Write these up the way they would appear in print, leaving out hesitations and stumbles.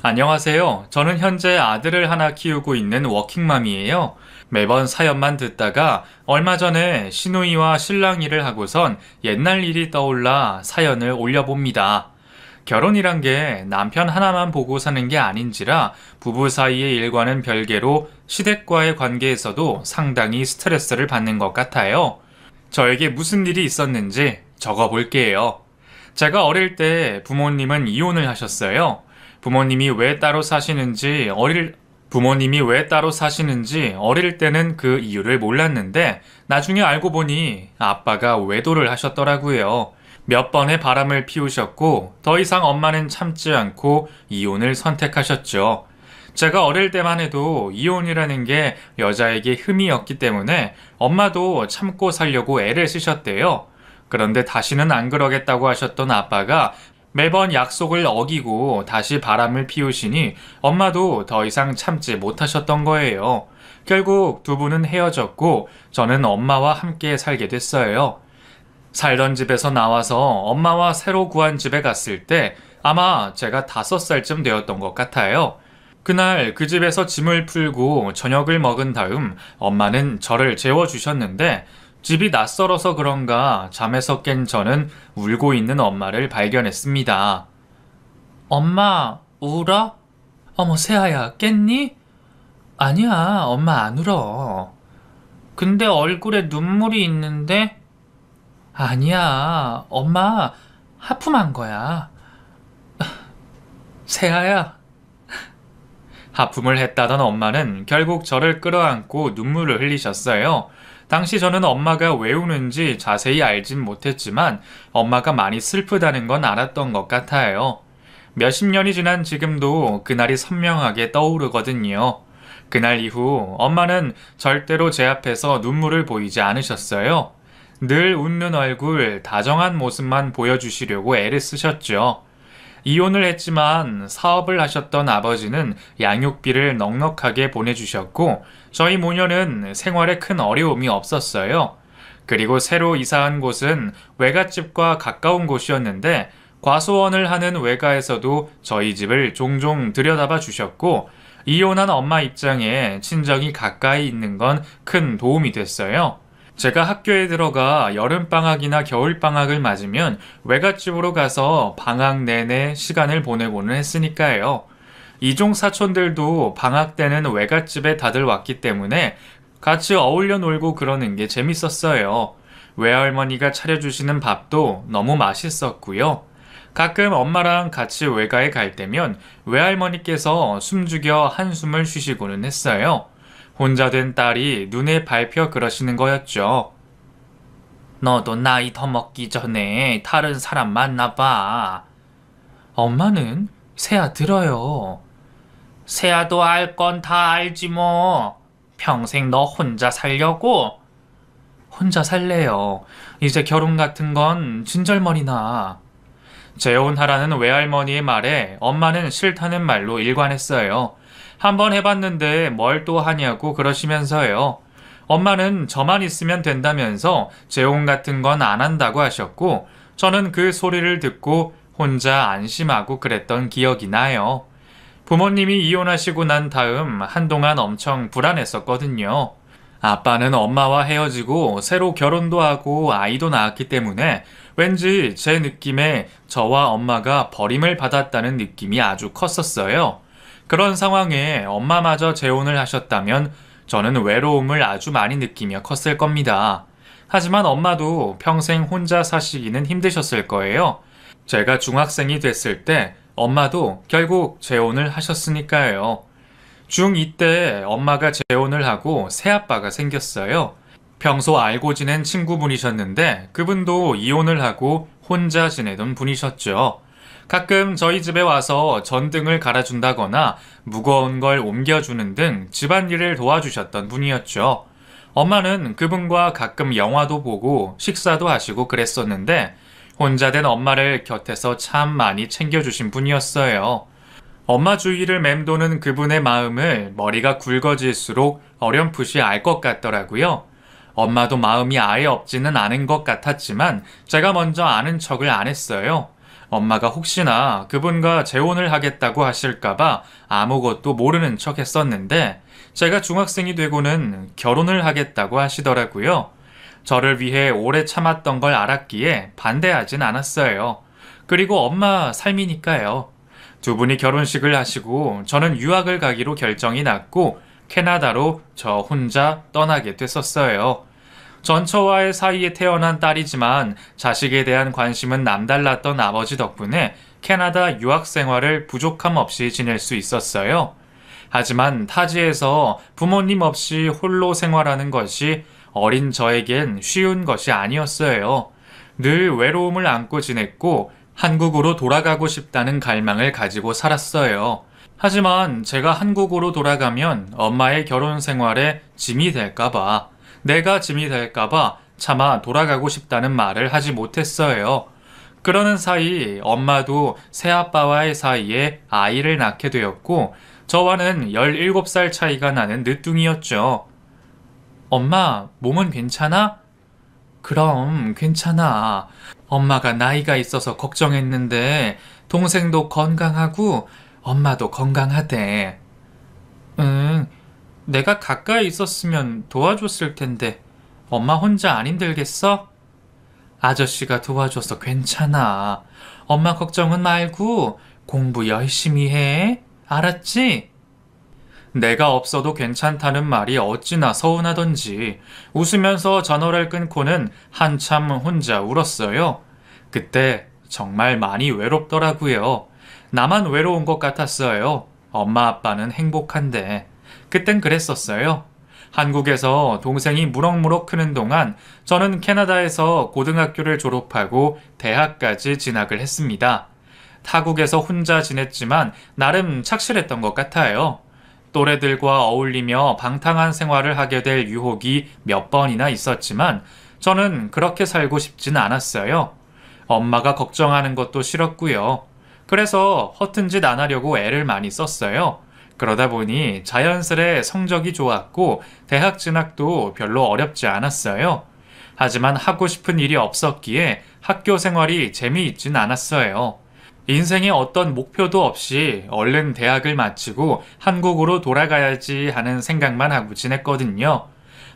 안녕하세요. 저는 현재 아들을 하나 키우고 있는 워킹맘이에요. 매번 사연만 듣다가 얼마 전에 시누이와 실랑이를 하고선 옛날 일이 떠올라 사연을 올려봅니다. 결혼이란 게 남편 하나만 보고 사는 게 아닌지라 부부 사이의 일과는 별개로 시댁과의 관계에서도 상당히 스트레스를 받는 것 같아요. 저에게 무슨 일이 있었는지 적어 볼게요. 제가 어릴 때 부모님은 이혼을 하셨어요. 부모님이 왜 따로 사시는지 어릴 때는 그 이유를 몰랐는데 나중에 알고 보니 아빠가 외도를 하셨더라고요. 몇 번의 바람을 피우셨고 더 이상 엄마는 참지 않고 이혼을 선택하셨죠. 제가 어릴 때만 해도 이혼이라는 게 여자에게 흠이었기 때문에 엄마도 참고 살려고 애를 쓰셨대요. 그런데 다시는 안 그러겠다고 하셨던 아빠가 매번 약속을 어기고 다시 바람을 피우시니 엄마도 더 이상 참지 못하셨던 거예요. 결국 두 분은 헤어졌고 저는 엄마와 함께 살게 됐어요. 살던 집에서 나와서 엄마와 새로 구한 집에 갔을 때 아마 제가 5살쯤 되었던 것 같아요. 그날 그 집에서 짐을 풀고 저녁을 먹은 다음 엄마는 저를 재워주셨는데 집이 낯설어서 그런가 잠에서 깬 저는 울고 있는 엄마를 발견했습니다. 엄마, 울어? 어머, 세아야, 깼니? 아니야, 엄마 안 울어. 근데 얼굴에 눈물이 있는데? 아니야, 엄마 하품한 거야. 세아야. 하품을 했다던 엄마는 결국 저를 끌어안고 눈물을 흘리셨어요. 당시 저는 엄마가 왜 우는지 자세히 알진 못했지만 엄마가 많이 슬프다는 건 알았던 것 같아요. 몇십 년이 지난 지금도 그날이 선명하게 떠오르거든요. 그날 이후 엄마는 절대로 제 앞에서 눈물을 보이지 않으셨어요. 늘 웃는 얼굴, 다정한 모습만 보여주시려고 애를 쓰셨죠. 이혼을 했지만 사업을 하셨던 아버지는 양육비를 넉넉하게 보내주셨고 저희 모녀는 생활에 큰 어려움이 없었어요. 그리고 새로 이사한 곳은 외갓집과 가까운 곳이었는데 과수원을 하는 외가에서도 저희 집을 종종 들여다봐 주셨고 이혼한 엄마 입장에 친정이 가까이 있는 건 큰 도움이 됐어요. 제가 학교에 들어가 여름방학이나 겨울방학을 맞으면 외갓집으로 가서 방학 내내 시간을 보내고는 했으니까요. 이종 사촌들도 방학 때는 외갓집에 다들 왔기 때문에 같이 어울려 놀고 그러는 게 재밌었어요. 외할머니가 차려주시는 밥도 너무 맛있었고요. 가끔 엄마랑 같이 외가에 갈 때면 외할머니께서 숨죽여 한숨을 쉬시고는 했어요. 혼자 된 딸이 눈에 밟혀 그러시는 거였죠. 너도 나이 더 먹기 전에 다른 사람 만나봐. 엄마는 세아 들어요. 세아도 알 건 다 알지 뭐. 평생 너 혼자 살려고? 혼자 살래요. 이제 결혼 같은 건 진절머리나. 재혼하라는 외할머니의 말에 엄마는 싫다는 말로 일관했어요. 한번 해봤는데 뭘 또 하냐고 그러시면서요. 엄마는 저만 있으면 된다면서 재혼 같은 건 안 한다고 하셨고 저는 그 소리를 듣고 혼자 안심하고 그랬던 기억이 나요. 부모님이 이혼하시고 난 다음 한동안 엄청 불안했었거든요. 아빠는 엄마와 헤어지고 새로 결혼도 하고 아이도 낳았기 때문에 왠지 제 느낌에 저와 엄마가 버림을 받았다는 느낌이 아주 컸었어요. 그런 상황에 엄마마저 재혼을 하셨다면 저는 외로움을 아주 많이 느끼며 컸을 겁니다. 하지만 엄마도 평생 혼자 사시기는 힘드셨을 거예요. 제가 중학생이 됐을 때 엄마도 결국 재혼을 하셨으니까요. 중2 때 엄마가 재혼을 하고 새아빠가 생겼어요. 평소 알고 지낸 친구분이셨는데 그분도 이혼을 하고 혼자 지내던 분이셨죠. 가끔 저희 집에 와서 전등을 갈아준다거나 무거운 걸 옮겨주는 등 집안일을 도와주셨던 분이었죠. 엄마는 그분과 가끔 영화도 보고 식사도 하시고 그랬었는데 혼자 된 엄마를 곁에서 참 많이 챙겨주신 분이었어요. 엄마 주위를 맴도는 그분의 마음을 머리가 굵어질수록 어렴풋이 알 것 같더라고요. 엄마도 마음이 아예 없지는 않은 것 같았지만 제가 먼저 아는 척을 안 했어요. 엄마가 혹시나 그분과 재혼을 하겠다고 하실까봐 아무것도 모르는 척 했었는데 제가 중학생이 되고는 결혼을 하겠다고 하시더라고요. 저를 위해 오래 참았던 걸 알았기에 반대하진 않았어요. 그리고 엄마 삶이니까요. 두 분이 결혼식을 하시고 저는 유학을 가기로 결정이 났고 캐나다로 저 혼자 떠나게 됐었어요. 전처와의 사이에 태어난 딸이지만 자식에 대한 관심은 남달랐던 아버지 덕분에 캐나다 유학 생활을 부족함 없이 지낼 수 있었어요. 하지만 타지에서 부모님 없이 홀로 생활하는 것이 어린 저에겐 쉬운 것이 아니었어요. 늘 외로움을 안고 지냈고 한국으로 돌아가고 싶다는 갈망을 가지고 살았어요. 하지만 제가 한국으로 돌아가면 엄마의 결혼 생활에 짐이 될까봐, 내가 짐이 될까봐 차마 돌아가고 싶다는 말을 하지 못했어요. 그러는 사이 엄마도 새아빠와의 사이에 아이를 낳게 되었고 저와는 17살 차이가 나는 늦둥이였죠. 엄마, 몸은 괜찮아? 그럼 괜찮아. 엄마가 나이가 있어서 걱정했는데 동생도 건강하고 엄마도 건강하대. 응, 내가 가까이 있었으면 도와줬을 텐데 엄마 혼자 안 힘들겠어? 아저씨가 도와줘서 괜찮아. 엄마 걱정은 말고 공부 열심히 해. 알았지? 내가 없어도 괜찮다는 말이 어찌나 서운하던지 웃으면서 전화를 끊고는 한참 혼자 울었어요. 그때 정말 많이 외롭더라고요. 나만 외로운 것 같았어요. 엄마 아빠는 행복한데. 그땐 그랬었어요. 한국에서 동생이 무럭무럭 크는 동안 저는 캐나다에서 고등학교를 졸업하고 대학까지 진학을 했습니다. 타국에서 혼자 지냈지만 나름 착실했던 것 같아요. 또래들과 어울리며 방탕한 생활을 하게 될 유혹이 몇 번이나 있었지만 저는 그렇게 살고 싶진 않았어요. 엄마가 걱정하는 것도 싫었고요. 그래서 허튼 짓 안 하려고 애를 많이 썼어요. 그러다 보니 자연스레 성적이 좋았고 대학 진학도 별로 어렵지 않았어요. 하지만 하고 싶은 일이 없었기에 학교 생활이 재미있진 않았어요. 인생에 어떤 목표도 없이 얼른 대학을 마치고 한국으로 돌아가야지 하는 생각만 하고 지냈거든요.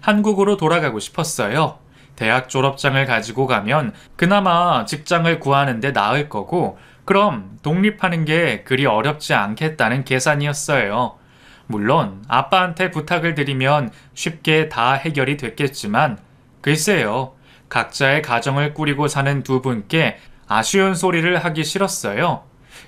한국으로 돌아가고 싶었어요. 대학 졸업장을 가지고 가면 그나마 직장을 구하는 데 나을 거고 그럼 독립하는 게 그리 어렵지 않겠다는 계산이었어요. 물론 아빠한테 부탁을 드리면 쉽게 다 해결이 됐겠지만 글쎄요. 각자의 가정을 꾸리고 사는 두 분께 아쉬운 소리를 하기 싫었어요.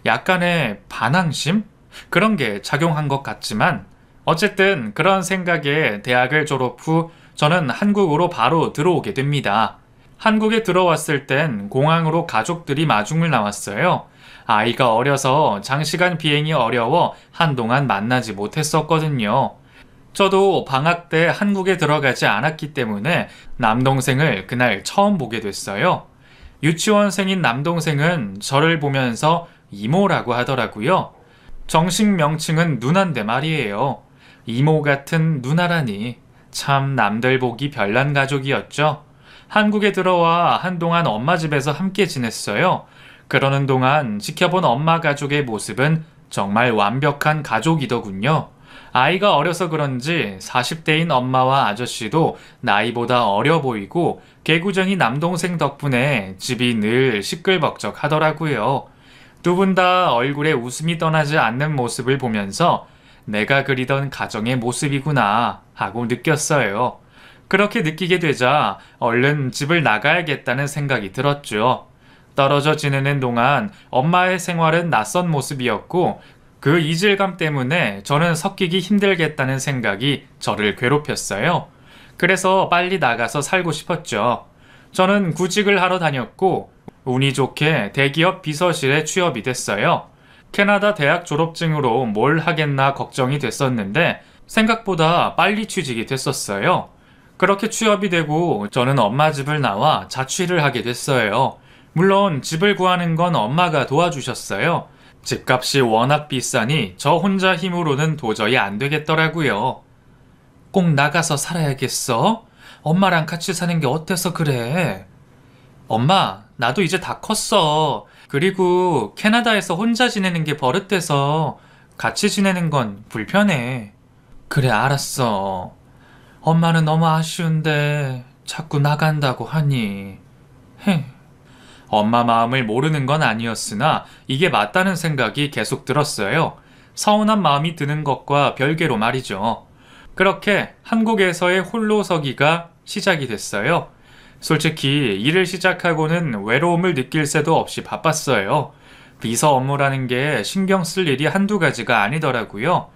약간의 반항심? 그런 게 작용한 것 같지만 어쨌든 그런 생각에 대학을 졸업 후 저는 한국으로 바로 들어오게 됩니다. 한국에 들어왔을 땐 공항으로 가족들이 마중을 나왔어요. 아이가 어려서 장시간 비행이 어려워 한동안 만나지 못했었거든요. 저도 방학 때 한국에 들어가지 않았기 때문에 남동생을 그날 처음 보게 됐어요. 유치원생인 남동생은 저를 보면서 이모라고 하더라고요. 정식 명칭은 누나인데 말이에요. 이모 같은 누나라니 참 남들 보기 별난 가족이었죠. 한국에 들어와 한동안 엄마 집에서 함께 지냈어요. 그러는 동안 지켜본 엄마 가족의 모습은 정말 완벽한 가족이더군요. 아이가 어려서 그런지 40대인 엄마와 아저씨도 나이보다 어려 보이고 개구쟁이 남동생 덕분에 집이 늘 시끌벅적 하더라고요. 두 분 다 얼굴에 웃음이 떠나지 않는 모습을 보면서 내가 그리던 가정의 모습이구나 하고 느꼈어요. 그렇게 느끼게 되자 얼른 집을 나가야겠다는 생각이 들었죠. 떨어져 지내는 동안 엄마의 생활은 낯선 모습이었고 그 이질감 때문에 저는 섞이기 힘들겠다는 생각이 저를 괴롭혔어요. 그래서 빨리 나가서 살고 싶었죠. 저는 구직을 하러 다녔고 운이 좋게 대기업 비서실에 취업이 됐어요. 캐나다 대학 졸업증으로 뭘 하겠나 걱정이 됐었는데 생각보다 빨리 취직이 됐었어요. 그렇게 취업이 되고 저는 엄마 집을 나와 자취를 하게 됐어요. 물론 집을 구하는 건 엄마가 도와주셨어요. 집값이 워낙 비싸니 저 혼자 힘으로는 도저히 안 되겠더라고요. 꼭 나가서 살아야겠어? 엄마랑 같이 사는 게 어때서 그래? 엄마, 나도 이제 다 컸어. 그리고 캐나다에서 혼자 지내는 게 버릇돼서 같이 지내는 건 불편해. 그래, 알았어. 엄마는 너무 아쉬운데 자꾸 나간다고 하니. 헤. 엄마 마음을 모르는 건 아니었으나 이게 맞다는 생각이 계속 들었어요. 서운한 마음이 드는 것과 별개로 말이죠. 그렇게 한국에서의 홀로서기가 시작이 됐어요. 솔직히 일을 시작하고는 외로움을 느낄 새도 없이 바빴어요. 비서 업무라는 게 신경 쓸 일이 한두 가지가 아니더라고요.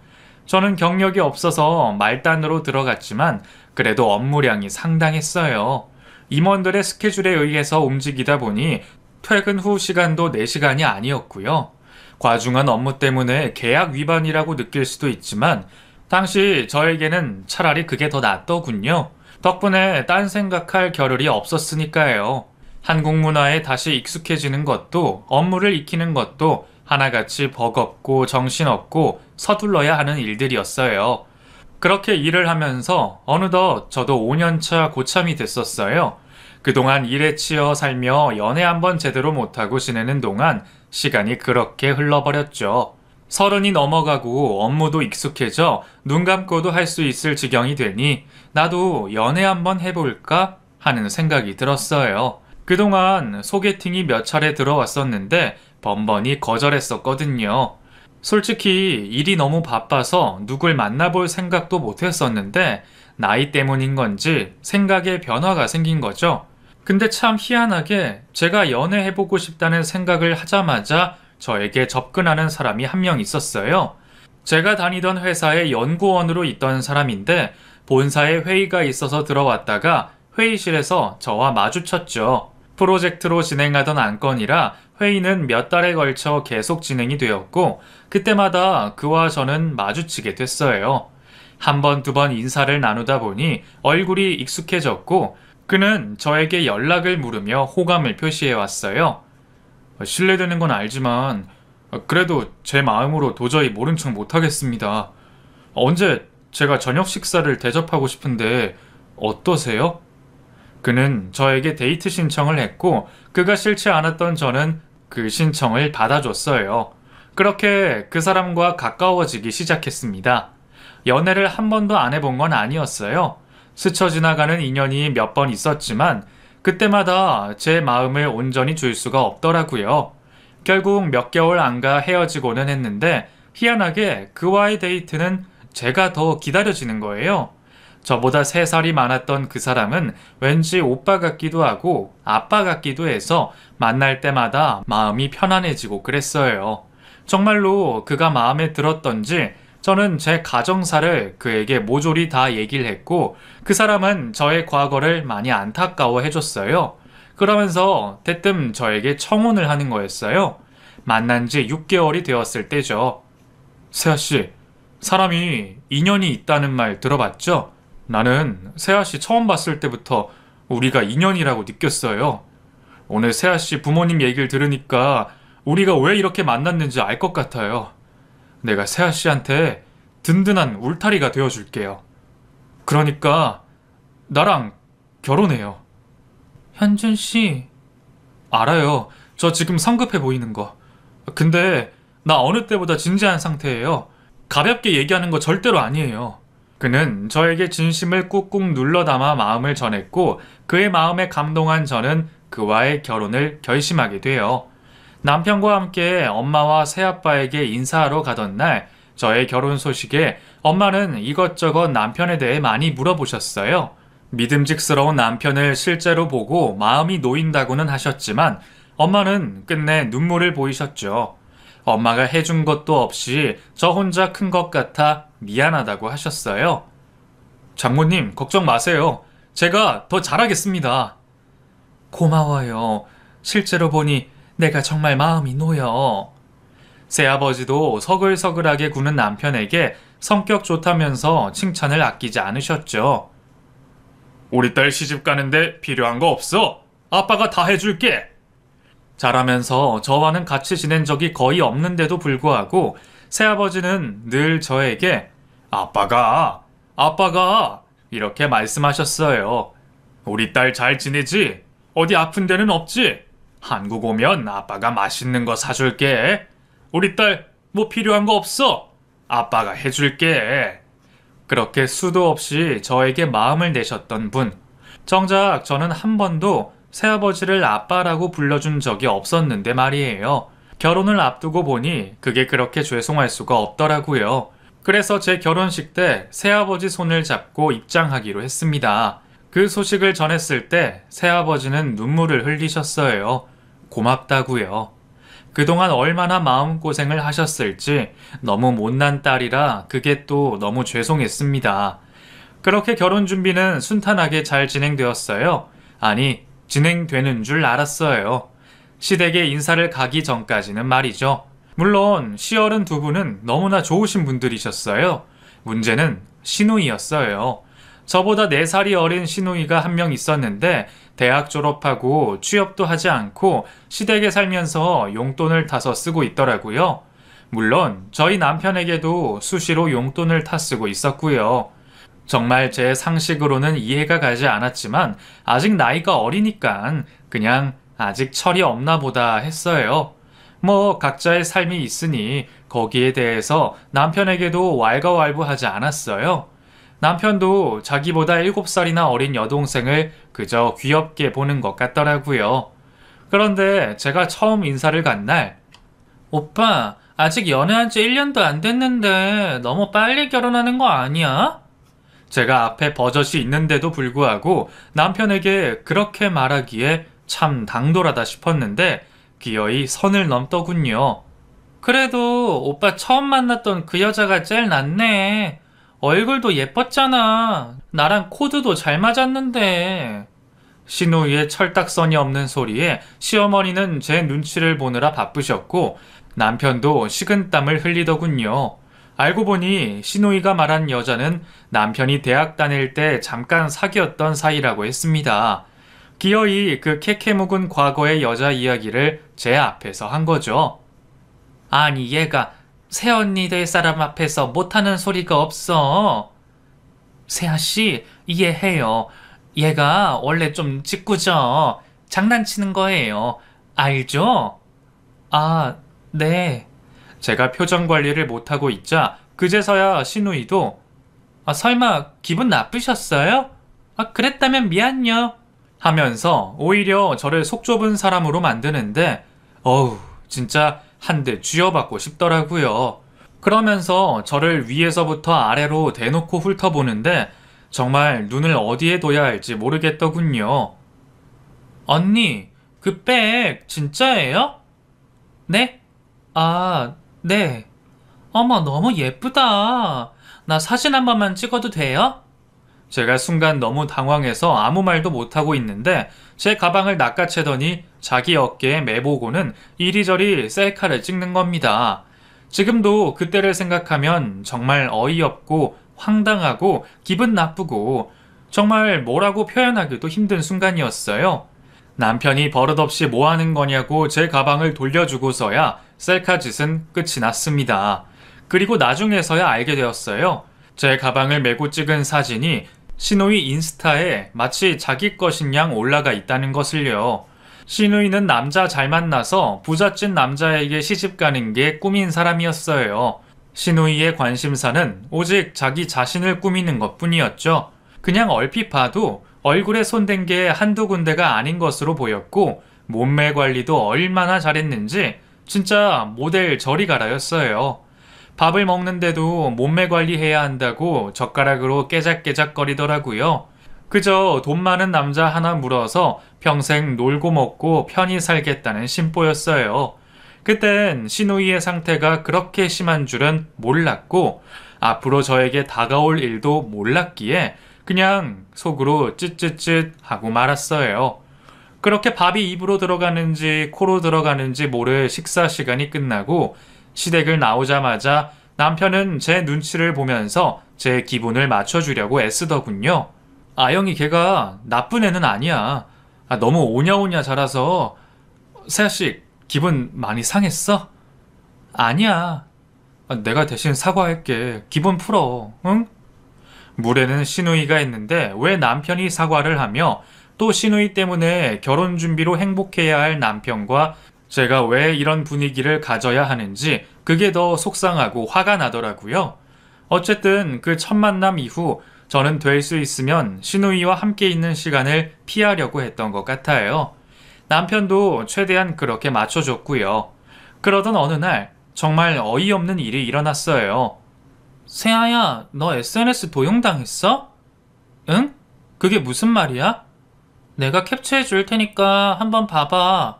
저는 경력이 없어서 말단으로 들어갔지만 그래도 업무량이 상당했어요. 임원들의 스케줄에 의해서 움직이다 보니 퇴근 후 시간도 4시간이 아니었고요. 과중한 업무 때문에 계약 위반이라고 느낄 수도 있지만 당시 저에게는 차라리 그게 더 낫더군요. 덕분에 딴 생각할 겨를이 없었으니까요. 한국 문화에 다시 익숙해지는 것도 업무를 익히는 것도 하나같이 버겁고 정신없고 서둘러야 하는 일들이었어요. 그렇게 일을 하면서 어느덧 저도 5년차 고참이 됐었어요. 그동안 일에 치여 살며 연애 한번 제대로 못하고 지내는 동안 시간이 그렇게 흘러버렸죠. 30이 넘어가고 업무도 익숙해져 눈 감고도 할 수 있을 지경이 되니 나도 연애 한번 해볼까 하는 생각이 들었어요. 그동안 소개팅이 몇 차례 들어왔었는데 번번이 거절했었거든요. 솔직히 일이 너무 바빠서 누굴 만나볼 생각도 못했었는데 나이 때문인 건지 생각에 변화가 생긴 거죠. 근데 참 희한하게 제가 연애해보고 싶다는 생각을 하자마자 저에게 접근하는 사람이 한 명 있었어요. 제가 다니던 회사의 연구원으로 있던 사람인데 본사에 회의가 있어서 들어왔다가 회의실에서 저와 마주쳤죠. 프로젝트로 진행하던 안건이라 회의는 몇 달에 걸쳐 계속 진행이 되었고 그때마다 그와 저는 마주치게 됐어요. 한 번, 두 번 인사를 나누다 보니 얼굴이 익숙해졌고 그는 저에게 연락을 물으며 호감을 표시해 왔어요. 실례되는 건 알지만 그래도 제 마음으로 도저히 모른 척 못하겠습니다. 언제 제가 저녁 식사를 대접하고 싶은데 어떠세요? 그는 저에게 데이트 신청을 했고 그가 싫지 않았던 저는 그 신청을 받아줬어요. 그렇게 그 사람과 가까워지기 시작했습니다. 연애를 한 번도 안 해본 건 아니었어요. 스쳐 지나가는 인연이 몇 번 있었지만 그때마다 제 마음을 온전히 줄 수가 없더라고요. 결국 몇 개월 안가 헤어지고는 했는데 희한하게 그와의 데이트는 제가 더 기다려지는 거예요. 저보다 3살이 많았던 그 사람은 왠지 오빠 같기도 하고 아빠 같기도 해서 만날 때마다 마음이 편안해지고 그랬어요. 정말로 그가 마음에 들었던지 저는 제 가정사를 그에게 모조리 다 얘기를 했고 그 사람은 저의 과거를 많이 안타까워 해줬어요. 그러면서 대뜸 저에게 청혼을 하는 거였어요. 만난 지 6개월이 되었을 때죠. 세아씨, 사람이 인연이 있다는 말 들어봤죠? 나는 세아씨 처음 봤을 때부터 우리가 인연이라고 느꼈어요. 오늘 세아씨 부모님 얘기를 들으니까 우리가 왜 이렇게 만났는지 알 것 같아요. 내가 세아씨한테 든든한 울타리가 되어줄게요. 그러니까 나랑 결혼해요. 현준씨, 알아요. 저 지금 성급해 보이는 거. 근데 나 어느 때보다 진지한 상태예요. 가볍게 얘기하는 거 절대로 아니에요. 그는 저에게 진심을 꾹꾹 눌러 담아 마음을 전했고 그의 마음에 감동한 저는 그와의 결혼을 결심하게 돼요. 남편과 함께 엄마와 새아빠에게 인사하러 가던 날 저의 결혼 소식에 엄마는 이것저것 남편에 대해 많이 물어보셨어요. 믿음직스러운 남편을 실제로 보고 마음이 놓인다고는 하셨지만 엄마는 끝내 눈물을 보이셨죠. 엄마가 해준 것도 없이 저 혼자 큰 것 같아 미안하다고 하셨어요. 장모님, 걱정 마세요. 제가 더 잘하겠습니다. 고마워요. 실제로 보니 내가 정말 마음이 놓여. 새아버지도 서글서글하게 구는 남편에게 성격 좋다면서 칭찬을 아끼지 않으셨죠. 우리 딸 시집 가는데 필요한 거 없어. 아빠가 다 해줄게. 자라면서 저와는 같이 지낸 적이 거의 없는데도 불구하고 새아버지는 늘 저에게 아빠가 이렇게 말씀하셨어요. 우리 딸 잘 지내지? 어디 아픈 데는 없지? 한국 오면 아빠가 맛있는 거 사줄게. 우리 딸 뭐 필요한 거 없어? 아빠가 해줄게. 그렇게 수도 없이 저에게 마음을 내셨던 분. 정작 저는 한 번도 새아버지를 아빠라고 불러준 적이 없었는데 말이에요. 결혼을 앞두고 보니 그게 그렇게 죄송할 수가 없더라고요. 그래서 제 결혼식 때 새아버지 손을 잡고 입장하기로 했습니다. 그 소식을 전했을 때 새아버지는 눈물을 흘리셨어요. 고맙다고요. 그동안 얼마나 마음고생을 하셨을지 너무 못난 딸이라 그게 또 너무 죄송했습니다. 그렇게 결혼 준비는 순탄하게 잘 진행되었어요. 아니, 진행되는 줄 알았어요. 시댁에 인사를 가기 전까지는 말이죠. 물론 시어른 두 분은 너무나 좋으신 분들이셨어요. 문제는 시누이였어요. 저보다 4살이 어린 시누이가 한 명 있었는데 대학 졸업하고 취업도 하지 않고 시댁에 살면서 용돈을 타서 쓰고 있더라고요. 물론 저희 남편에게도 수시로 용돈을 타 쓰고 있었고요. 정말 제 상식으로는 이해가 가지 않았지만 아직 나이가 어리니까 그냥 아직 철이 없나 보다 했어요. 뭐 각자의 삶이 있으니 거기에 대해서 남편에게도 왈가왈부하지 않았어요. 남편도 자기보다 7살이나 어린 여동생을 그저 귀엽게 보는 것 같더라고요. 그런데 제가 처음 인사를 간 날, 오빠, 아직 연애한 지 1년도 안 됐는데 너무 빨리 결혼하는 거 아니야? 제가 앞에 버젓이 있는데도 불구하고 남편에게 그렇게 말하기에 참 당돌하다 싶었는데 기어이 선을 넘더군요. 그래도 오빠 처음 만났던 그 여자가 제일 낫네. 얼굴도 예뻤잖아. 나랑 코드도 잘 맞았는데. 시누이의 철딱선이 없는 소리에 시어머니는 제 눈치를 보느라 바쁘셨고 남편도 식은땀을 흘리더군요. 알고 보니 시누이가 말한 여자는 남편이 대학 다닐 때 잠깐 사귀었던 사이라고 했습니다. 기어이 그 캐캐묵은 과거의 여자 이야기를 제 앞에서 한 거죠. 아니 얘가 새언니 될 사람 앞에서 못하는 소리가 없어. 새아씨 이해해요. 얘가 원래 좀 짓궂어. 장난치는 거예요. 알죠? 아, 네. 제가 표정 관리를 못하고 있자 그제서야 시누이도 설마 기분 나쁘셨어요? 그랬다면 미안요. 하면서 오히려 저를 속 좁은 사람으로 만드는데 어우 진짜 한 대 쥐어받고 싶더라고요. 그러면서 저를 위에서부터 아래로 대놓고 훑어보는데 정말 눈을 어디에 둬야 할지 모르겠더군요. 언니, 그 백 진짜예요? 네? 아, 네. 어머, 너무 예쁘다. 나 사진 한 번만 찍어도 돼요? 제가 순간 너무 당황해서 아무 말도 못하고 있는데 제 가방을 낚아채더니 자기 어깨에 매보고는 이리저리 셀카를 찍는 겁니다. 지금도 그때를 생각하면 정말 어이없고 황당하고 기분 나쁘고 정말 뭐라고 표현하기도 힘든 순간이었어요. 남편이 버릇없이 뭐 하는 거냐고 제 가방을 돌려주고서야 셀카 짓은 끝이 났습니다. 그리고 나중에서야 알게 되었어요. 제 가방을 메고 찍은 사진이 시누이 인스타에 마치 자기 것인 양 올라가 있다는 것을요. 시누이는 남자 잘 만나서 부잣집 남자에게 시집가는 게 꿈인 사람이었어요. 시누이의 관심사는 오직 자기 자신을 꾸미는 것 뿐이었죠. 그냥 얼핏 봐도 얼굴에 손댄 게 한두 군데가 아닌 것으로 보였고 몸매 관리도 얼마나 잘했는지 진짜 모델 저리 가라였어요. 밥을 먹는데도 몸매 관리해야 한다고 젓가락으로 깨작깨작거리더라고요. 그저 돈 많은 남자 하나 물어서 평생 놀고 먹고 편히 살겠다는 심보였어요. 그땐 시누이의 상태가 그렇게 심한 줄은 몰랐고 앞으로 저에게 다가올 일도 몰랐기에 그냥 속으로 쯧쯧쯧 하고 말았어요. 그렇게 밥이 입으로 들어가는지 코로 들어가는지 모를 식사 시간이 끝나고 시댁을 나오자마자 남편은 제 눈치를 보면서 제 기분을 맞춰주려고 애쓰더군요. 아영이 걔가 나쁜 애는 아니야. 너무 오냐오냐 자라서 세아씨 기분 많이 상했어? 아니야. 내가 대신 사과할게. 기분 풀어. 응? 물에는 시누이가 있는데 왜 남편이 사과를 하며 또 시누이 때문에 결혼 준비로 행복해야 할 남편과 제가 왜 이런 분위기를 가져야 하는지 그게 더 속상하고 화가 나더라고요. 어쨌든 그 첫 만남 이후 저는 될 수 있으면 시누이와 함께 있는 시간을 피하려고 했던 것 같아요. 남편도 최대한 그렇게 맞춰줬고요. 그러던 어느 날 정말 어이없는 일이 일어났어요. 세아야, 너 SNS 도용당했어? 응? 그게 무슨 말이야? 내가 캡처해 줄 테니까 한번 봐봐.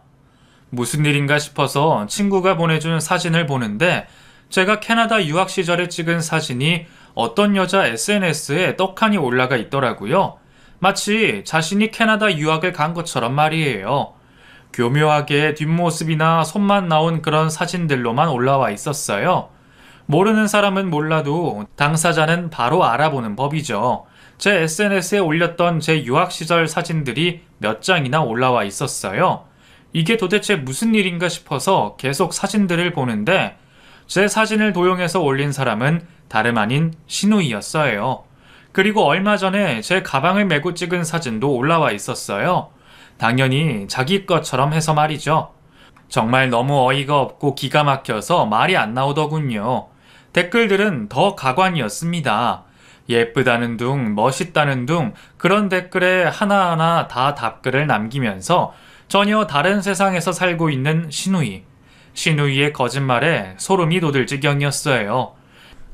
무슨 일인가 싶어서 친구가 보내준 사진을 보는데 제가 캐나다 유학 시절에 찍은 사진이 어떤 여자 SNS에 떡하니 올라가 있더라고요. 마치 자신이 캐나다 유학을 간 것처럼 말이에요. 교묘하게 뒷모습이나 손만 나온 그런 사진들로만 올라와 있었어요. 모르는 사람은 몰라도 당사자는 바로 알아보는 법이죠. 제 SNS에 올렸던 제 유학 시절 사진들이 몇 장이나 올라와 있었어요. 이게 도대체 무슨 일인가 싶어서 계속 사진들을 보는데 제 사진을 도용해서 올린 사람은 다름 아닌 시누이였어요. 그리고 얼마 전에 제 가방을 메고 찍은 사진도 올라와 있었어요. 당연히 자기 것처럼 해서 말이죠. 정말 너무 어이가 없고 기가 막혀서 말이 안 나오더군요. 댓글들은 더 가관이었습니다. 예쁘다는 둥, 멋있다는 둥 그런 댓글에 하나하나 다 답글을 남기면서 전혀 다른 세상에서 살고 있는 시누이. 시누이의 거짓말에 소름이 돋을 지경이었어요.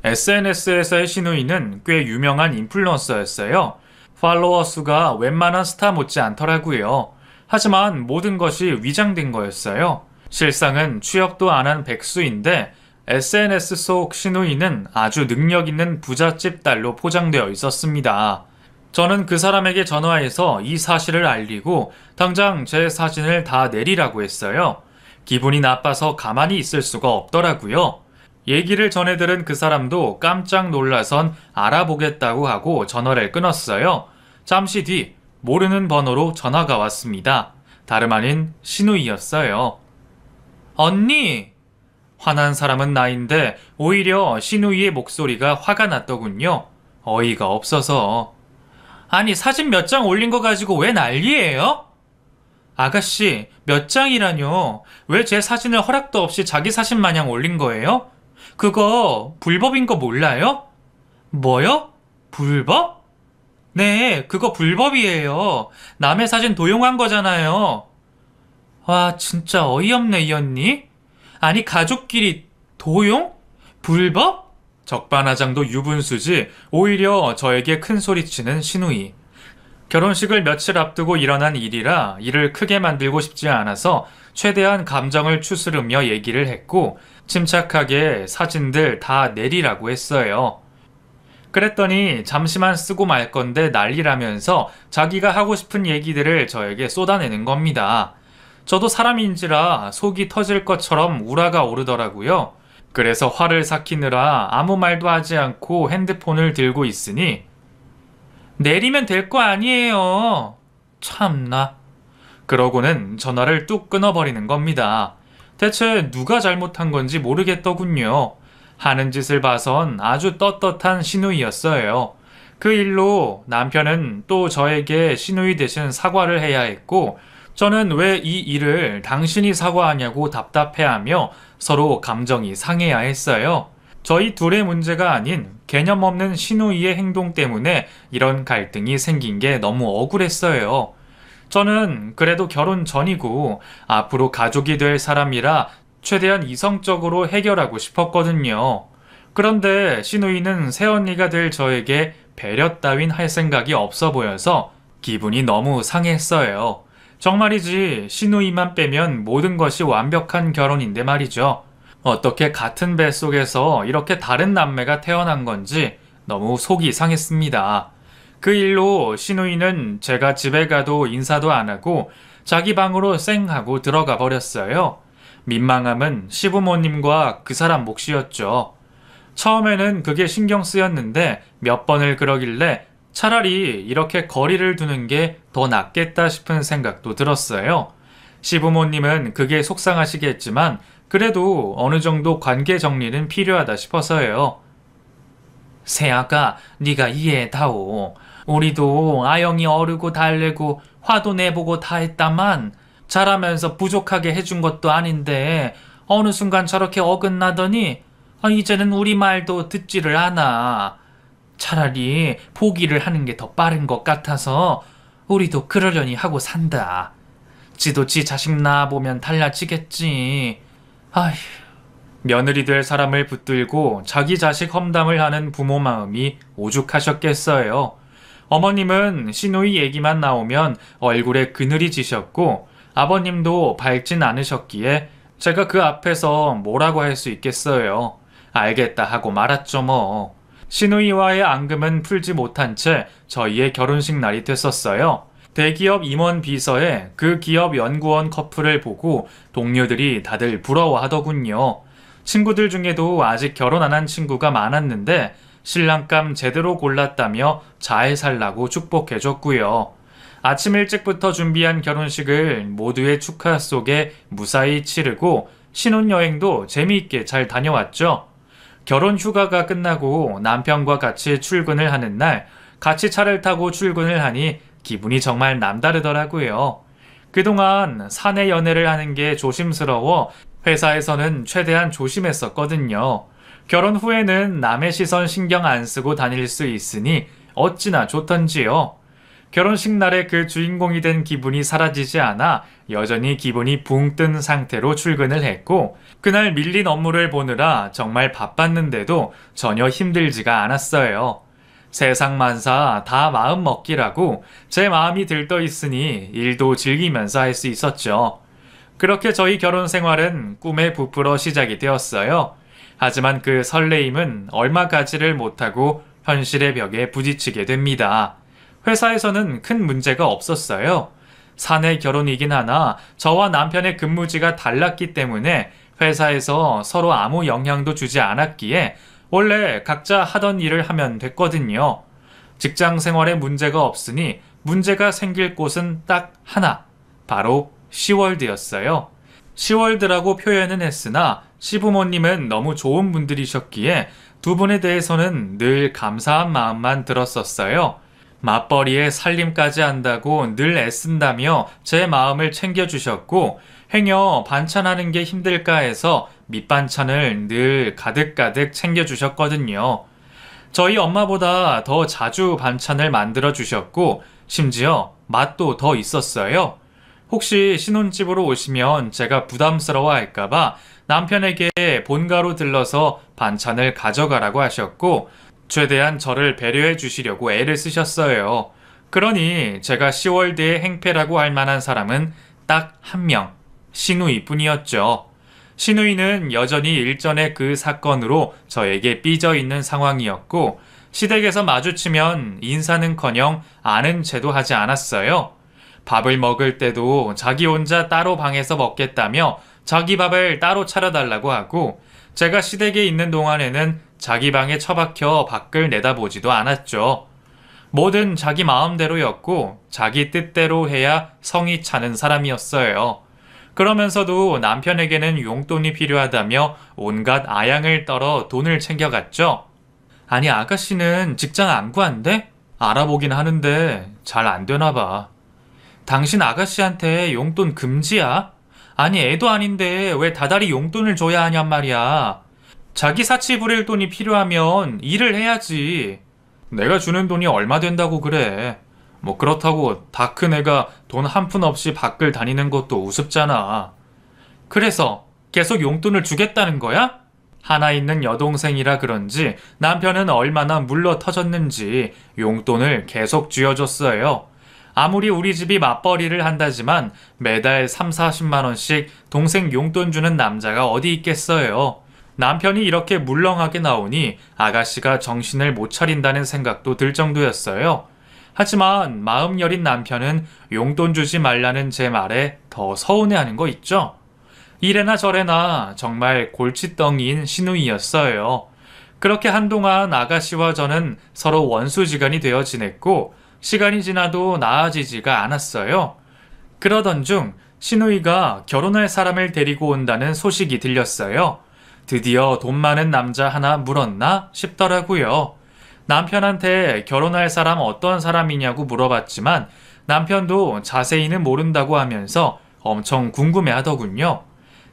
SNS에서의 시누이는 꽤 유명한 인플루언서였어요. 팔로워 수가 웬만한 스타 못지 않더라고요. 하지만 모든 것이 위장된 거였어요. 실상은 취업도 안 한 백수인데 SNS 속 시누이는 아주 능력 있는 부잣집 딸로 포장되어 있었습니다. 저는 그 사람에게 전화해서 이 사실을 알리고 당장 제 사진을 다 내리라고 했어요. 기분이 나빠서 가만히 있을 수가 없더라고요. 얘기를 전해들은 그 사람도 깜짝 놀라선 알아보겠다고 하고 전화를 끊었어요. 잠시 뒤 모르는 번호로 전화가 왔습니다. 다름 아닌 시누이였어요. 언니! 화난 사람은 나인데 오히려 시누이의 목소리가 화가 났더군요. 어이가 없어서. 아니 사진 몇 장 올린 거 가지고 왜 난리예요? 아가씨 몇 장이라뇨? 왜 제 사진을 허락도 없이 자기 사진 마냥 올린 거예요? 그거 불법인 거 몰라요? 뭐요? 불법? 네, 그거 불법이에요. 남의 사진 도용한 거잖아요. 와, 진짜 어이없네, 이 언니. 아니, 가족끼리 도용? 불법? 적반하장도 유분수지 오히려 저에게 큰 소리치는 시누이. 결혼식을 며칠 앞두고 일어난 일이라 이를 크게 만들고 싶지 않아서 최대한 감정을 추스르며 얘기를 했고 침착하게 사진들 다 내리라고 했어요. 그랬더니 잠시만 쓰고 말 건데 난리라면서 자기가 하고 싶은 얘기들을 저에게 쏟아내는 겁니다. 저도 사람인지라 속이 터질 것처럼 우라가 오르더라고요. 그래서 화를 삭히느라 아무 말도 하지 않고 핸드폰을 들고 있으니 내리면 될 거 아니에요. 참나. 그러고는 전화를 뚝 끊어버리는 겁니다. 대체 누가 잘못한 건지 모르겠더군요. 하는 짓을 봐선 아주 떳떳한 시누이였어요. 그 일로 남편은 또 저에게 시누이 대신 사과를 해야 했고 저는 왜 이 일을 당신이 사과하냐고 답답해하며 서로 감정이 상해야 했어요. 저희 둘의 문제가 아닌 개념 없는 시누이의 행동 때문에 이런 갈등이 생긴 게 너무 억울했어요. 저는 그래도 결혼 전이고 앞으로 가족이 될 사람이라 최대한 이성적으로 해결하고 싶었거든요. 그런데 시누이는 새언니가 될 저에게 배려 따윈 할 생각이 없어 보여서 기분이 너무 상했어요. 정말이지 시누이만 빼면 모든 것이 완벽한 결혼인데 말이죠. 어떻게 같은 뱃속에서 이렇게 다른 남매가 태어난 건지 너무 속이 상했습니다. 그 일로 시누이는 제가 집에 가도 인사도 안 하고 자기 방으로 쌩 하고 들어가 버렸어요. 민망함은 시부모님과 그 사람 몫이었죠. 처음에는 그게 신경 쓰였는데 몇 번을 그러길래 차라리 이렇게 거리를 두는 게 더 낫겠다 싶은 생각도 들었어요. 시부모님은 그게 속상하시겠지만 그래도 어느 정도 관계 정리는 필요하다 싶어서요. 세아가 네가 이해해다오. 우리도 아영이 어르고 달래고 화도 내보고 다 했다만 자라면서 부족하게 해준 것도 아닌데 어느 순간 저렇게 어긋나더니 이제는 우리 말도 듣지를 않아. 차라리 포기를 하는 게 더 빠른 것 같아서 우리도 그러려니 하고 산다. 지도 지 자식 낳아보면 달라지겠지. 아휴. 며느리 될 사람을 붙들고 자기 자식 험담을 하는 부모 마음이 오죽하셨겠어요. 어머님은 시누이 얘기만 나오면 얼굴에 그늘이 지셨고 아버님도 밝진 않으셨기에 제가 그 앞에서 뭐라고 할 수 있겠어요. 알겠다 하고 말았죠 뭐. 시누이와의 앙금은 풀지 못한 채 저희의 결혼식 날이 됐었어요. 대기업 임원 비서에 그 기업 연구원 커플을 보고 동료들이 다들 부러워하더군요. 친구들 중에도 아직 결혼 안 한 친구가 많았는데 신랑감 제대로 골랐다며 잘 살라고 축복해줬고요. 아침 일찍부터 준비한 결혼식을 모두의 축하 속에 무사히 치르고 신혼여행도 재미있게 잘 다녀왔죠. 결혼 휴가가 끝나고 남편과 같이 출근을 하는 날 같이 차를 타고 출근을 하니 기분이 정말 남다르더라고요. 그동안 사내 연애를 하는 게 조심스러워 회사에서는 최대한 조심했었거든요. 결혼 후에는 남의 시선 신경 안 쓰고 다닐 수 있으니 어찌나 좋던지요. 결혼식 날에 그 주인공이 된 기분이 사라지지 않아 여전히 기분이 붕 뜬 상태로 출근을 했고 그날 밀린 업무를 보느라 정말 바빴는데도 전혀 힘들지가 않았어요. 세상만사 다 마음 먹기라고 제 마음이 들떠 있으니 일도 즐기면서 할 수 있었죠. 그렇게 저희 결혼 생활은 꿈에 부풀어 시작이 되었어요. 하지만 그 설레임은 얼마 가지를 못하고 현실의 벽에 부딪히게 됩니다. 회사에서는 큰 문제가 없었어요. 사내 결혼이긴 하나 저와 남편의 근무지가 달랐기 때문에 회사에서 서로 아무 영향도 주지 않았기에 원래 각자 하던 일을 하면 됐거든요. 직장 생활에 문제가 없으니 문제가 생길 곳은 딱 하나, 바로 시월드였어요. 시월드라고 표현은 했으나 시부모님은 너무 좋은 분들이셨기에 두 분에 대해서는 늘 감사한 마음만 들었었어요. 맞벌이에 살림까지 한다고 늘 애쓴다며 제 마음을 챙겨주셨고 행여 반찬하는 게 힘들까 해서 밑반찬을 늘 가득가득 챙겨주셨거든요. 저희 엄마보다 더 자주 반찬을 만들어 주셨고 심지어 맛도 더 있었어요. 혹시 신혼집으로 오시면 제가 부담스러워 할까봐 남편에게 본가로 들러서 반찬을 가져가라고 하셨고 최대한 저를 배려해 주시려고 애를 쓰셨어요. 그러니 제가 시월드의 행패라고 할 만한 사람은 딱 한 명, 시누이 뿐이었죠. 시누이는 여전히 일전의 그 사건으로 저에게 삐져 있는 상황이었고 시댁에서 마주치면 인사는커녕 아는 체도 하지 않았어요. 밥을 먹을 때도 자기 혼자 따로 방에서 먹겠다며 자기 밥을 따로 차려달라고 하고 제가 시댁에 있는 동안에는 자기 방에 처박혀 밖을 내다보지도 않았죠. 뭐든 자기 마음대로였고 자기 뜻대로 해야 성이 차는 사람이었어요. 그러면서도 남편에게는 용돈이 필요하다며 온갖 아양을 떨어 돈을 챙겨갔죠. 아니 아가씨는 직장 안 구한대? 알아보긴 하는데 잘 안 되나 봐. 당신 아가씨한테 용돈 금지야? 아니 애도 아닌데 왜 다달이 용돈을 줘야 하냔 말이야. 자기 사치 부릴 돈이 필요하면 일을 해야지. 내가 주는 돈이 얼마 된다고 그래. 뭐 그렇다고 다 큰 애가 돈 한 푼 없이 밖을 다니는 것도 우습잖아. 그래서 계속 용돈을 주겠다는 거야? 하나 있는 여동생이라 그런지 남편은 얼마나 물러 터졌는지 용돈을 계속 쥐어줬어요. 아무리 우리 집이 맞벌이를 한다지만 매달 3, 40만 원씩 동생 용돈 주는 남자가 어디 있겠어요. 남편이 이렇게 물렁하게 나오니 아가씨가 정신을 못 차린다는 생각도 들 정도였어요. 하지만 마음 여린 남편은 용돈 주지 말라는 제 말에 더 서운해하는 거 있죠? 이래나 저래나 정말 골칫덩이인 시누이였어요. 그렇게 한동안 아가씨와 저는 서로 원수지간이 되어 지냈고 시간이 지나도 나아지지가 않았어요. 그러던 중 시누이가 결혼할 사람을 데리고 온다는 소식이 들렸어요. 드디어 돈 많은 남자 하나 물었나 싶더라고요. 남편한테 결혼할 사람 어떤 사람이냐고 물어봤지만 남편도 자세히는 모른다고 하면서 엄청 궁금해 하더군요.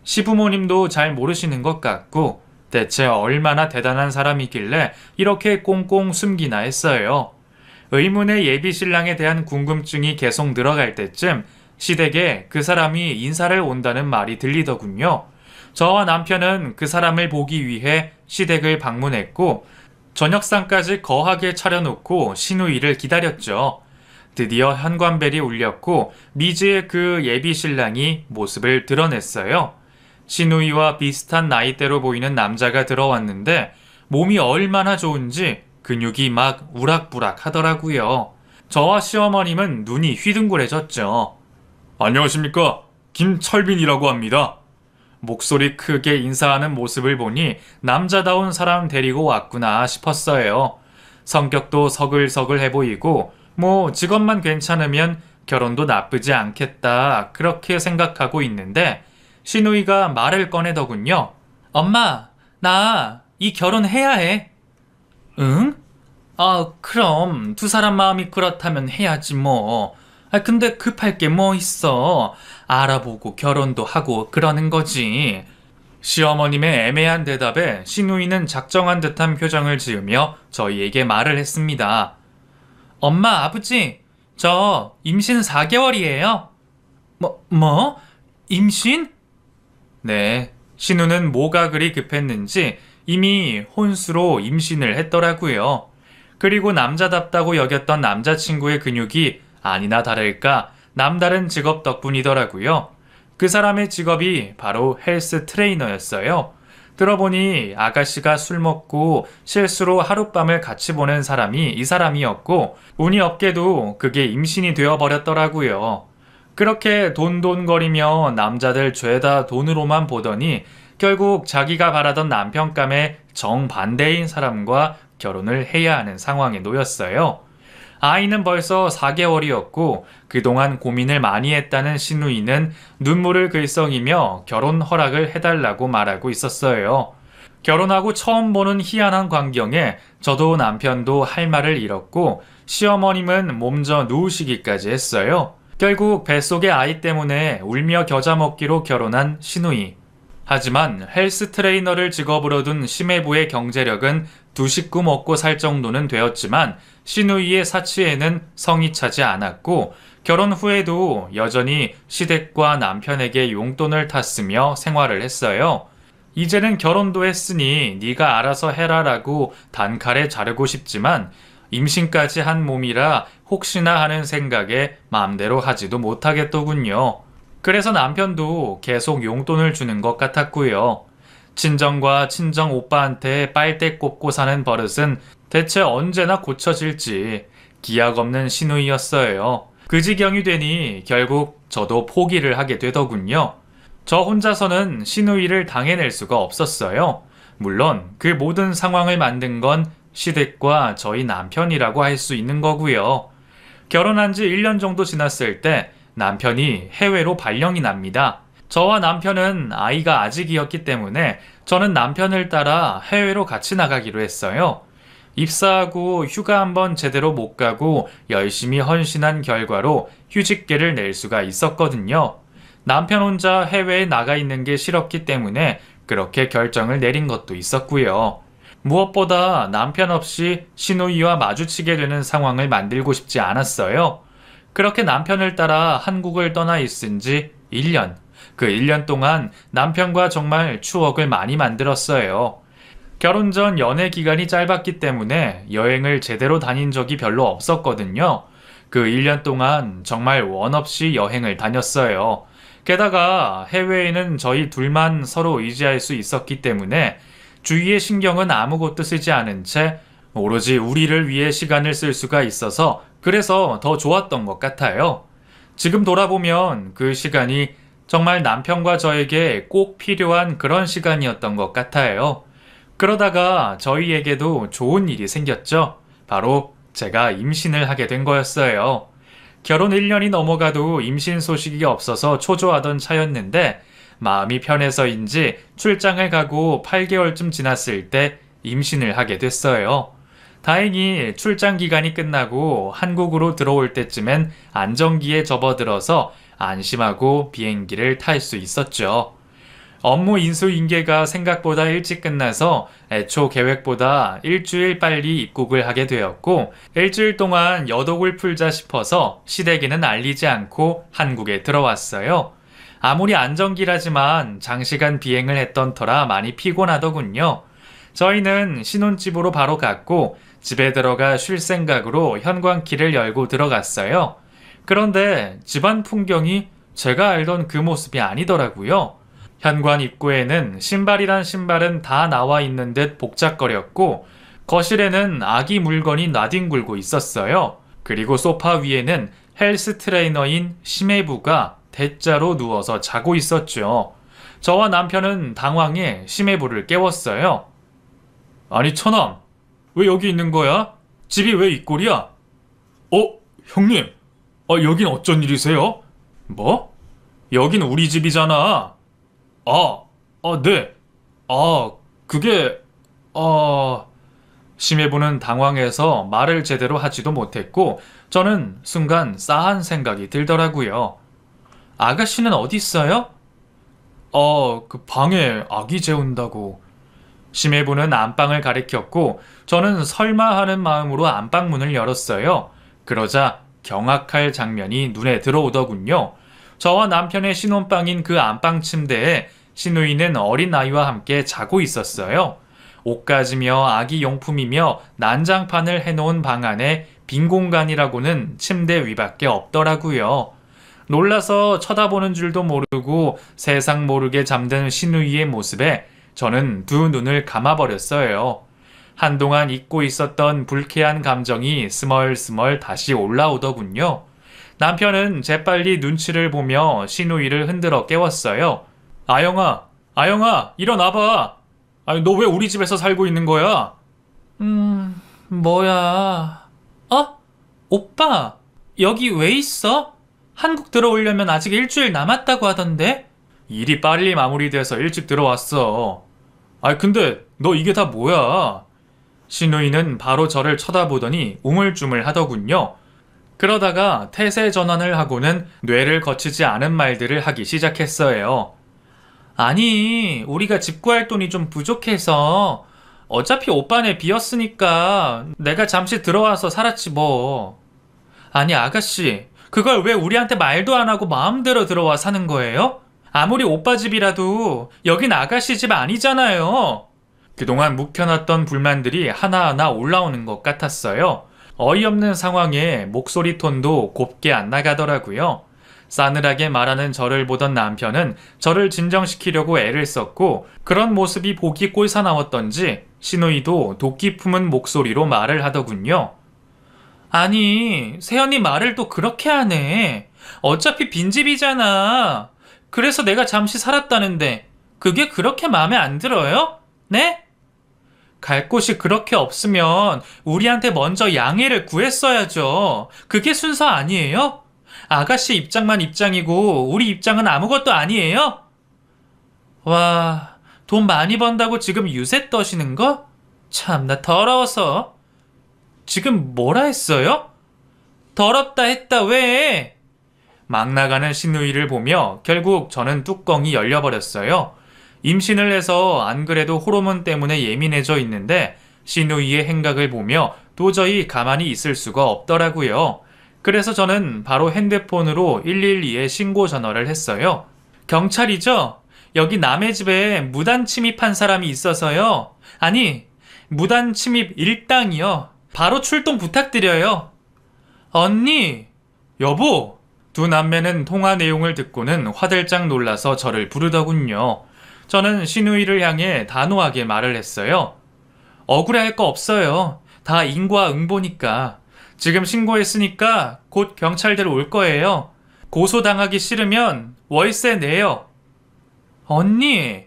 시부모님도 잘 모르시는 것 같고 대체 얼마나 대단한 사람이길래 이렇게 꽁꽁 숨기나 했어요. 의문의 예비 신랑에 대한 궁금증이 계속 늘어갈 때쯤 시댁에 그 사람이 인사를 온다는 말이 들리더군요. 저와 남편은 그 사람을 보기 위해 시댁을 방문했고 저녁상까지 거하게 차려놓고 시누이를 기다렸죠. 드디어 현관벨이 울렸고 미지의 그 예비 신랑이 모습을 드러냈어요. 시누이와 비슷한 나이대로 보이는 남자가 들어왔는데 몸이 얼마나 좋은지 근육이 막 우락부락 하더라고요. 저와 시어머님은 눈이 휘둥그레졌죠. 안녕하십니까? 김철빈이라고 합니다. 목소리 크게 인사하는 모습을 보니 남자다운 사람 데리고 왔구나 싶었어요. 성격도 서글서글해 보이고 직업만 괜찮으면 결혼도 나쁘지 않겠다 그렇게 생각하고 있는데 시누이가 말을 꺼내더군요. 엄마, 나 이 결혼해야 해. 응? 그럼 두 사람 마음이 그렇다면 해야지 뭐. 근데 급할 게 뭐 있어. 알아보고 결혼도 하고 그러는 거지. 시어머님의 애매한 대답에 시누이는 작정한 듯한 표정을 지으며 저희에게 말을 했습니다. 엄마, 아버지, 저 임신 4개월이에요. 뭐? 임신? 네, 신우는 뭐가 그리 급했는지 이미 혼수로 임신을 했더라고요. 그리고 남자답다고 여겼던 남자친구의 근육이 아니나 다를까 남다른 직업 덕분이더라고요. 그 사람의 직업이 바로 헬스 트레이너였어요. 들어보니 아가씨가 술 먹고 실수로 하룻밤을 같이 보낸 사람이 이 사람이었고 운이 없게도 그게 임신이 되어버렸더라고요. 그렇게 돈돈거리며 남자들 죄다 돈으로만 보더니 결국 자기가 바라던 남편감의 정반대인 사람과 결혼을 해야 하는 상황에 놓였어요. 아이는 벌써 4개월이었고 그동안 고민을 많이 했다는 시누이는 눈물을 글썽이며 결혼 허락을 해달라고 말하고 있었어요. 결혼하고 처음 보는 희한한 광경에 저도 남편도 할 말을 잃었고 시어머님은 몸져 누우시기까지 했어요. 결국 뱃속의 아이 때문에 울며 겨자 먹기로 결혼한 시누이. 하지만 헬스 트레이너를 직업으로 둔 심해부의 경제력은 두 식구 먹고 살 정도는 되었지만 시누이의 사치에는 성이 차지 않았고 결혼 후에도 여전히 시댁과 남편에게 용돈을 탔으며 생활을 했어요. 이제는 결혼도 했으니 네가 알아서 해라라고 단칼에 자르고 싶지만 임신까지 한 몸이라 혹시나 하는 생각에 마음대로 하지도 못하겠더군요. 그래서 남편도 계속 용돈을 주는 것 같았고요. 친정과 친정 오빠한테 빨대 꼽고 사는 버릇은 대체 언제나 고쳐질지 기약 없는 시누이였어요. 그 지경이 되니 결국 저도 포기를 하게 되더군요. 저 혼자서는 시누이를 당해낼 수가 없었어요. 물론 그 모든 상황을 만든 건 시댁과 저희 남편이라고 할 수 있는 거고요. 결혼한 지 1년 정도 지났을 때 남편이 해외로 발령이 납니다. 저와 남편은 아이가 아직이었기 때문에 저는 남편을 따라 해외로 같이 나가기로 했어요. 입사하고 휴가 한번 제대로 못 가고 열심히 헌신한 결과로 휴직계를 낼 수가 있었거든요. 남편 혼자 해외에 나가 있는 게 싫었기 때문에 그렇게 결정을 내린 것도 있었고요. 무엇보다 남편 없이 시누이와 마주치게 되는 상황을 만들고 싶지 않았어요. 그렇게 남편을 따라 한국을 떠나 있은 지 1년. 그 1년 동안 남편과 정말 추억을 많이 만들었어요. 결혼 전 연애 기간이 짧았기 때문에 여행을 제대로 다닌 적이 별로 없었거든요. 그 1년 동안 정말 원 없이 여행을 다녔어요. 게다가 해외에는 저희 둘만 서로 의지할 수 있었기 때문에 주위의 신경은 아무것도 쓰지 않은 채 오로지 우리를 위해 시간을 쓸 수가 있어서 그래서 더 좋았던 것 같아요. 지금 돌아보면 그 시간이 정말 남편과 저에게 꼭 필요한 그런 시간이었던 것 같아요. 그러다가 저희에게도 좋은 일이 생겼죠. 바로 제가 임신을 하게 된 거였어요. 결혼 1년이 넘어가도 임신 소식이 없어서 초조하던 차였는데 마음이 편해서인지 출장을 가고 8개월쯤 지났을 때 임신을 하게 됐어요. 다행히 출장 기간이 끝나고 한국으로 들어올 때쯤엔 안정기에 접어들어서 안심하고 비행기를 탈 수 있었죠. 업무 인수인계가 생각보다 일찍 끝나서 애초 계획보다 일주일 빨리 입국을 하게 되었고, 일주일 동안 여독을 풀자 싶어서 시댁에는 알리지 않고 한국에 들어왔어요. 아무리 안정기라지만 장시간 비행을 했던 터라 많이 피곤하더군요. 저희는 신혼집으로 바로 갔고 집에 들어가 쉴 생각으로 현관키를 열고 들어갔어요. 그런데 집안 풍경이 제가 알던 그 모습이 아니더라고요. 현관 입구에는 신발이란 신발은 다 나와 있는 듯 복잡거렸고, 거실에는 아기 물건이 나뒹굴고 있었어요. 그리고 소파 위에는 헬스 트레이너인 심해부가 대자로 누워서 자고 있었죠. 저와 남편은 당황해 심해부를 깨웠어요. 아니 처남, 왜 여기 있는 거야? 집이 왜 이 꼴이야? 형님, 여긴 어쩐 일이세요? 뭐? 여긴 우리 집이잖아. 네. 그게... 심해부는 당황해서 말을 제대로 하지도 못했고 저는 순간 싸한 생각이 들더라고요. 아가씨는 어디 있어요? 그 방에 아기 재운다고. 심해부는 안방을 가리켰고 저는 설마 하는 마음으로 안방문을 열었어요. 그러자 경악할 장면이 눈에 들어오더군요. 저와 남편의 신혼방인 그 안방 침대에 시누이는 어린아이와 함께 자고 있었어요. 옷가지며 아기 용품이며 난장판을 해놓은 방 안에 빈 공간이라고는 침대 위밖에 없더라고요. 놀라서 쳐다보는 줄도 모르고 세상 모르게 잠든 시누이의 모습에 저는 두 눈을 감아버렸어요. 한동안 잊고 있었던 불쾌한 감정이 스멀스멀 다시 올라오더군요. 남편은 재빨리 눈치를 보며 시누이를 흔들어 깨웠어요. 아영아, 일어나봐. 너 왜 우리 집에서 살고 있는 거야? 뭐야. 오빠, 여기 왜 있어? 한국 들어오려면 아직 일주일 남았다고 하던데? 일이 빨리 마무리돼서 일찍 들어왔어. 근데 너 이게 다 뭐야? 시누이는 바로 저를 쳐다보더니 우물쭈물 하더군요. 그러다가 태세 전환을 하고는 뇌를 거치지 않은 말들을 하기 시작했어요. 아니, 우리가 집 구할 돈이 좀 부족해서 어차피 오빠네 비었으니까 내가 잠시 들어와서 살았지 뭐. 아니 아가씨, 그걸 왜 우리한테 말도 안 하고 마음대로 들어와 사는 거예요? 아무리 오빠 집이라도 여긴 아가씨 집 아니잖아요. 그동안 묵혀놨던 불만들이 하나하나 올라오는 것 같았어요. 어이없는 상황에 목소리 톤도 곱게 안 나가더라고요. 싸늘하게 말하는 저를 보던 남편은 저를 진정시키려고 애를 썼고 그런 모습이 보기 꼴사나웠던지 시누이도 도끼 품은 목소리로 말을 하더군요. 아니, 세연이 말을 또 그렇게 하네. 어차피 빈집이잖아. 그래서 내가 잠시 살았다는데 그게 그렇게 마음에 안 들어요? 네? 갈 곳이 그렇게 없으면 우리한테 먼저 양해를 구했어야죠. 그게 순서 아니에요? 아가씨 입장만 입장이고 우리 입장은 아무것도 아니에요? 와, 돈 많이 번다고 지금 유세 떠시는 거? 참나 더러워서. 지금 뭐라 했어요? 더럽다 했다 왜? 막 나가는 시누이를 보며 결국 저는 뚜껑이 열려버렸어요. 임신을 해서 안 그래도 호르몬 때문에 예민해져 있는데 시누이의 행각을 보며 도저히 가만히 있을 수가 없더라고요. 그래서 저는 바로 핸드폰으로 112에 신고 전화를 했어요. 경찰이죠? 여기 남의 집에 무단 침입한 사람이 있어서요. 아니, 무단 침입 일당이요. 바로 출동 부탁드려요. 언니, 여보. 두 남매는 통화 내용을 듣고는 화들짝 놀라서 저를 부르더군요. 저는 시누이를 향해 단호하게 말을 했어요. 억울해할 거 없어요. 다 인과응보니까. 지금 신고했으니까 곧 경찰들 올 거예요. 고소당하기 싫으면 월세 내요. 언니,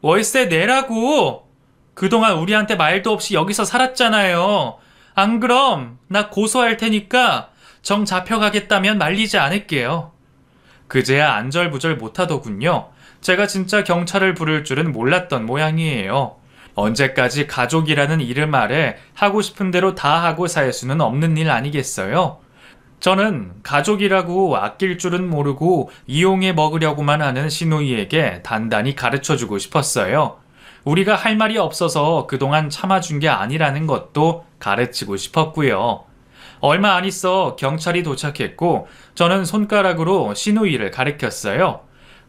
월세 내라고. 그동안 우리한테 말도 없이 여기서 살았잖아요. 안 그럼 나 고소할 테니까 정 잡혀가겠다면 말리지 않을게요. 그제야 안절부절 못하더군요. 제가 진짜 경찰을 부를 줄은 몰랐던 모양이에요. 언제까지 가족이라는 이름 아래 하고 싶은 대로 다 하고 살 수는 없는 일 아니겠어요? 저는 가족이라고 아낄 줄은 모르고 이용해 먹으려고만 하는 시누이에게 단단히 가르쳐주고 싶었어요. 우리가 할 말이 없어서 그동안 참아준 게 아니라는 것도 가르치고 싶었고요. 얼마 안 있어 경찰이 도착했고 저는 손가락으로 시누이를 가리켰어요.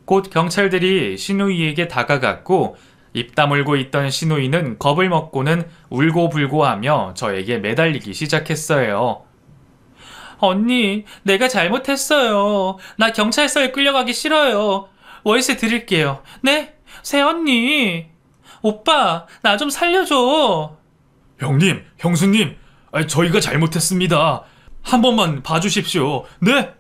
곧 경찰들이 시누이에게 다가갔고 입 다물고 있던 시누이는 겁을 먹고는 울고불고 하며 저에게 매달리기 시작했어요. 언니, 내가 잘못했어요. 나 경찰서에 끌려가기 싫어요. 월세 드릴게요. 네? 새언니. 오빠, 나 좀 살려줘. 형님, 형수님, 저희가 잘못했습니다. 한 번만 봐주십시오. 네?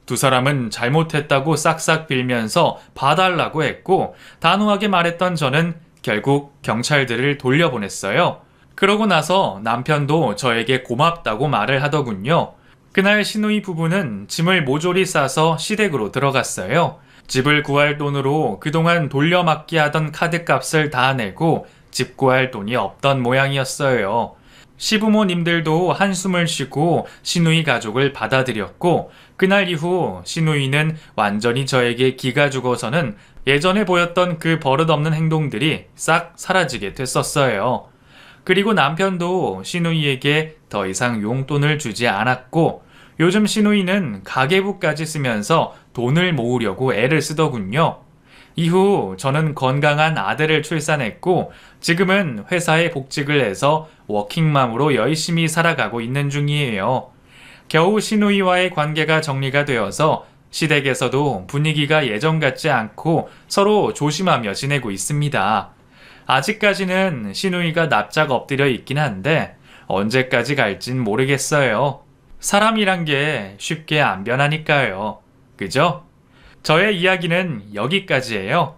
두 사람은 잘못했다고 싹싹 빌면서 봐달라고 했고 단호하게 말했던 저는 결국 경찰들을 돌려보냈어요. 그러고 나서 남편도 저에게 고맙다고 말을 하더군요. 그날 시누이 부부는 짐을 모조리 싸서 시댁으로 들어갔어요. 집을 구할 돈으로 그동안 돌려막기 하던 카드값을 다 내고 집 구할 돈이 없던 모양이었어요. 시부모님들도 한숨을 쉬고 시누이 가족을 받아들였고 그날 이후 시누이는 완전히 저에게 기가 죽어서는 예전에 보였던 그 버릇없는 행동들이 싹 사라지게 됐었어요. 그리고 남편도 시누이에게 더 이상 용돈을 주지 않았고 요즘 시누이는 가계부까지 쓰면서 돈을 모으려고 애를 쓰더군요. 이후 저는 건강한 아들을 출산했고 지금은 회사에 복직을 해서 워킹맘으로 열심히 살아가고 있는 중이에요. 겨우 시누이와의 관계가 정리가 되어서 시댁에서도 분위기가 예전 같지 않고 서로 조심하며 지내고 있습니다. 아직까지는 시누이가 납작 엎드려 있긴 한데 언제까지 갈진 모르겠어요. 사람이란 게 쉽게 안 변하니까요. 그죠? 저의 이야기는 여기까지예요.